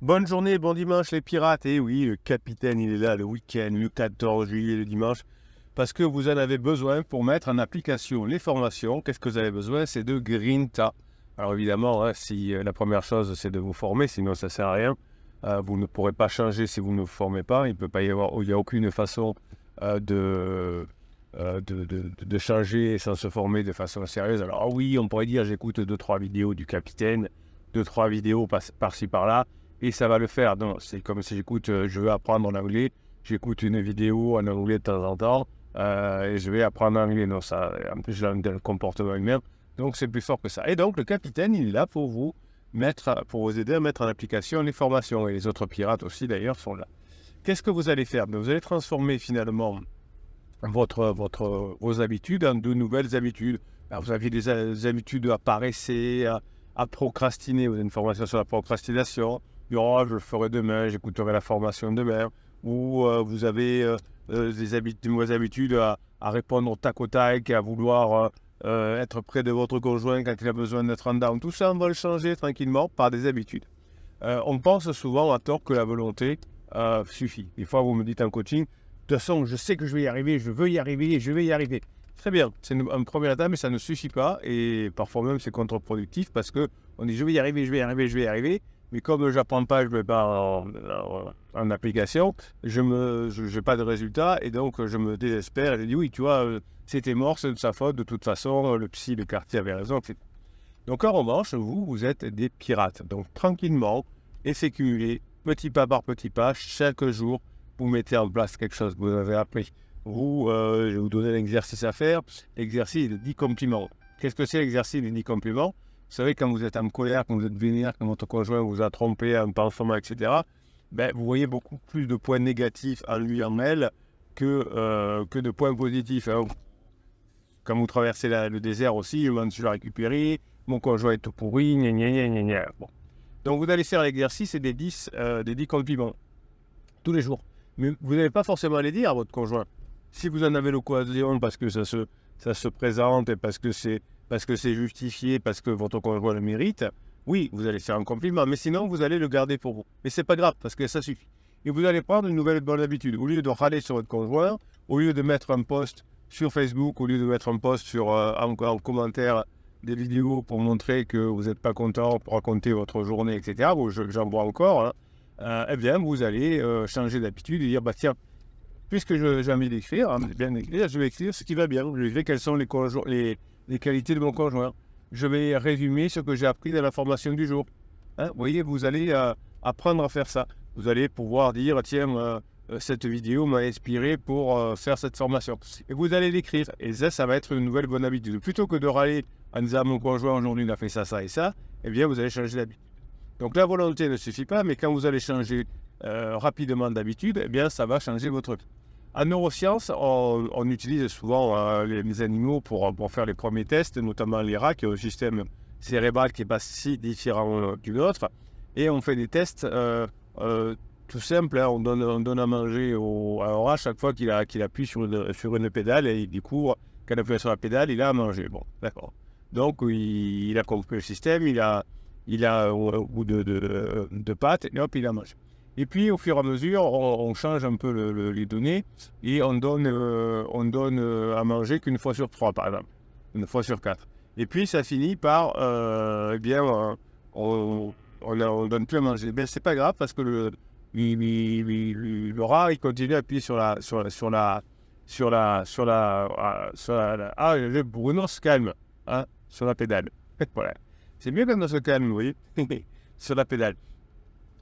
Bonne journée, bon dimanche les pirates. Et oui, le capitaine, il est là le week-end, le 14 juillet, le dimanche, parce que vous en avez besoin pour mettre en application les formations. Qu'est-ce que vous avez besoin? C'est de Grinta. Alors évidemment, si la première chose, c'est de vous former, sinon ça ne sert à rien. Vous ne pourrez pas changer si vous ne vous formez pas. Il peut pas y avoir, il n'y a aucune façon de changer sans se former de façon sérieuse. Alors oui, on pourrait dire, j'écoute 2-3 vidéos du capitaine, 2-3 vidéos par-ci par-là, et ça va le faire. Non, c'est comme si je veux apprendre l'anglais, j'écoute une vidéo en anglais de temps en temps, et je vais apprendre l'anglais. Non, ça, en plus, j'ai le comportement humain, donc c'est plus fort que ça. Et donc, le capitaine, il est là pour pour vous aider à mettre en application les formations, et les autres pirates aussi, d'ailleurs, sont là. Qu'est-ce que vous allez faire? Vous allez transformer finalement vos habitudes en de nouvelles habitudes. Alors, vous aviez des habitudes à paresser, à procrastiner. Vous avez une formation sur la procrastination. Oh, je le ferai demain, j'écouterai la formation demain. Ou vous avez des mauvaises habitudes à répondre au tac au tac, à vouloir être près de votre conjoint quand il a besoin d'être en down. Tout ça, on va le changer tranquillement par des habitudes. On pense souvent à tort que la volonté suffit. Des fois, vous me dites en coaching, de toute façon, je sais que je vais y arriver, je veux y arriver et je vais y arriver. Très bien, c'est un premier étape, mais ça ne suffit pas. Et parfois même, c'est contre-productif parce qu'on dit je vais y arriver, je vais y arriver, je vais y arriver. Mais comme je n'apprends pas, je ne mets pas en application, je n'ai pas de résultat et donc je me désespère. Et je dis oui, tu vois, c'était mort, c'est de sa faute. De toute façon, le psy de quartier avait raison, etc. Donc en revanche, vous êtes des pirates. Donc tranquillement, effet cumulé, petit pas par petit pas, chaque jour, vous mettez en place quelque chose que vous avez appris. Je vais vous donner l'exercice à faire. L'exercice de 10 compliments. Qu'est-ce que c'est l'exercice des 10 compliments? Vous savez, quand vous êtes en colère, quand vous êtes vénère, quand votre conjoint vous a trompé en pensant, etc., vous voyez beaucoup plus de points négatifs en lui, en elle, que de points positifs. Hein. Quand vous traversez le désert aussi, je m'en suis récupéré, mon conjoint est tout pourri, gna gna gna gna gna. Bon. Donc vous allez faire l'exercice et des 10 compliments tous les jours. Mais vous n'allez pas forcément les dire à votre conjoint. Si vous en avez l'occasion parce que ça se présente et parce que c'est justifié, parce que votre conjoint le mérite, oui, vous allez faire un compliment. Mais sinon, vous allez le garder pour vous. Mais c'est pas grave parce que ça suffit. Et vous allez prendre une nouvelle bonne habitude. Au lieu de râler sur votre conjoint, au lieu de mettre un post sur Facebook, au lieu de mettre un post en commentaire des vidéos pour montrer que vous n'êtes pas content, pour raconter votre journée, etc. Bon, j'en vois encore, hein. Eh bien, vous allez changer d'habitude et dire, bah tiens, puisque j'ai envie d'écrire, bien écrire, je vais écrire ce qui va bien. Je vais écrire quelles sont les qualités de mon conjoint. Je vais résumer ce que j'ai appris dans la formation du jour. Hein, vous voyez, vous allez apprendre à faire ça. Vous allez pouvoir dire, tiens, cette vidéo m'a inspiré pour faire cette formation. Et vous allez l'écrire. Et ça va être une nouvelle bonne habitude. Plutôt que de râler en disant, mon conjoint aujourd'hui il a fait ça, ça et ça, eh bien, vous allez changer d'habitude. Donc la volonté ne suffit pas, mais quand vous allez changer rapidement d'habitude, eh bien, ça va changer votre vie. En neurosciences, on utilise souvent les animaux pour faire les premiers tests, notamment les rats, qui ont un système cérébral qui n'est pas si différent du nôtre. Et on fait des tests tout simples. Hein. On donne à manger à un rat chaque fois qu'il appuie sur une pédale. Et du coup, quand il appuie sur la pédale, il a à manger. Bon, d'accord. Donc, il a compris le système, il a un bout de pâte, et hop, il a mangé. Et puis, au fur et à mesure, on change un peu les données et on donne à manger qu'une fois sur 3, par exemple, une fois sur 4. Et puis, ça finit par, on donne plus à manger. Ben, c'est pas grave parce que le rat, il continue à appuyer Bruno se calme, hein, sur la pédale. Voilà. C'est mieux quand on se calme, vous voyez, sur la pédale.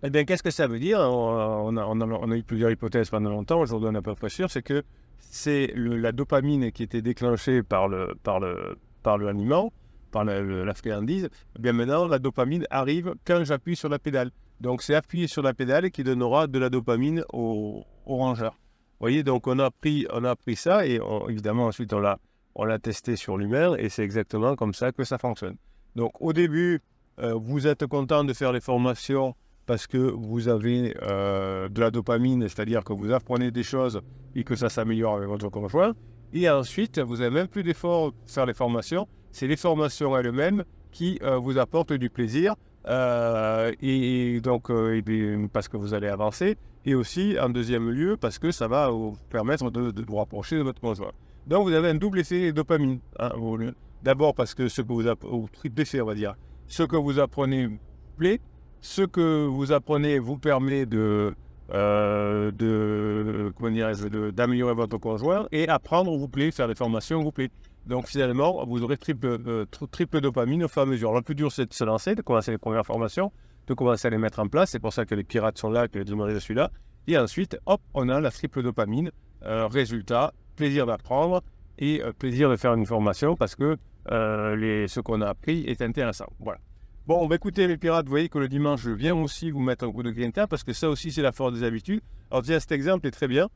Eh bien, qu'est-ce que ça veut dire? On a eu plusieurs hypothèses pendant longtemps, aujourd'hui on n'est pas peu sûr, c'est que c'est la dopamine qui était déclenchée par l'aliment, par la friandise. Eh bien maintenant, la dopamine arrive quand j'appuie sur la pédale. Donc c'est appuyer sur la pédale qui donnera de la dopamine au rongeur. Vous voyez, donc on a appris ça et évidemment ensuite on l'a testé sur l'humain et c'est exactement comme ça que ça fonctionne. Donc au début, vous êtes content de faire les formations parce que vous avez de la dopamine, c'est-à-dire que vous apprenez des choses et que ça s'améliore avec votre conjoint. Et ensuite, vous n'avez même plus d'efforts pour faire les formations. C'est les formations elles-mêmes qui vous apportent du plaisir Et donc, parce que vous allez avancer. Et aussi, en deuxième lieu, parce que ça va vous permettre de vous rapprocher de votre conjoint. Donc, vous avez un double effet dopamine. Hein, d'abord, parce que ce que ou triple effet, on va dire, ce que vous apprenez vous plaît, ce que vous apprenez vous permet d'améliorer votre conjoint, et apprendre vous plaît, faire des formations vous plaît. Donc finalement, vous aurez triple dopamine au fur et à mesure. Le plus dur, c'est de se lancer, de commencer les premières formations, de commencer à les mettre en place. C'est pour ça que les pirates sont là, que les demandeurs je suis là. Et ensuite, hop, on a la triple dopamine. Résultat, plaisir d'apprendre et plaisir de faire une formation parce que ce qu'on a appris est intéressant. Voilà. Bon, écoutez les pirates, vous voyez que le dimanche, je viens aussi vous mettre un coup de grinta parce que ça aussi, c'est la force des habitudes. Alors déjà, cet exemple est très bien.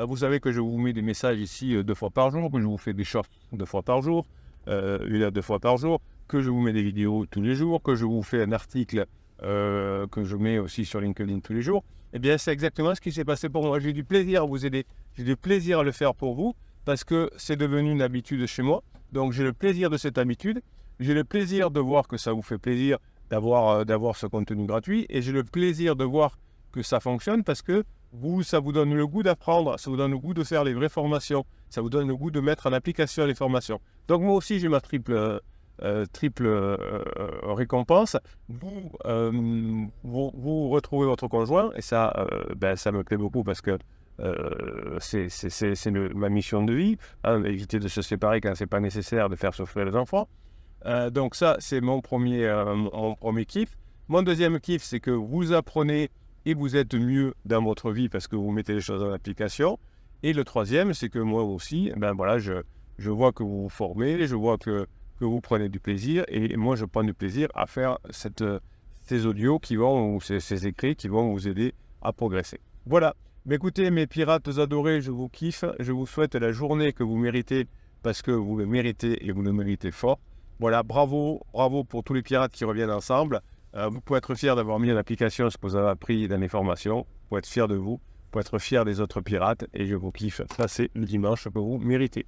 Vous savez que je vous mets des messages ici 2 fois par jour, que je vous fais des shorts 2 fois par jour, 1 à 2 fois par jour, que je vous mets des vidéos tous les jours, que je vous fais un article que je mets aussi sur LinkedIn tous les jours. Eh bien, c'est exactement ce qui s'est passé pour moi. J'ai du plaisir à vous aider, j'ai du plaisir à le faire pour vous parce que c'est devenu une habitude chez moi. Donc, j'ai le plaisir de cette habitude, j'ai le plaisir de voir que ça vous fait plaisir d'avoir ce contenu gratuit et j'ai le plaisir de voir que ça fonctionne parce que ça vous donne le goût d'apprendre, ça vous donne le goût de faire les vraies formations, ça vous donne le goût de mettre en application les formations. Donc moi aussi j'ai ma triple récompense. Vous retrouvez votre conjoint et ça, ça me plaît beaucoup parce que c'est ma mission de vie, hein, éviter de se séparer quand c'est pas nécessaire, de faire souffrir les enfants. Donc ça, c'est mon premier kiff. Mon deuxième kiff, c'est que vous apprenez et vous êtes mieux dans votre vie parce que vous mettez les choses en application. Et le troisième, c'est que moi aussi, je vois que vous vous formez, je vois que vous prenez du plaisir. Et moi, je prends du plaisir à faire ces audios ou ces écrits qui vont vous aider à progresser. Voilà. Mais écoutez, mes pirates adorés, je vous kiffe. Je vous souhaite la journée que vous méritez parce que vous le méritez et vous le méritez fort. Voilà, bravo pour tous les pirates qui reviennent ensemble. Vous pouvez être fiers d'avoir mis en application ce que vous avez appris dans les formations. Vous pouvez être fiers de vous, vous pouvez être fiers des autres pirates et je vous kiffe. Ça, c'est le dimanche que vous méritez.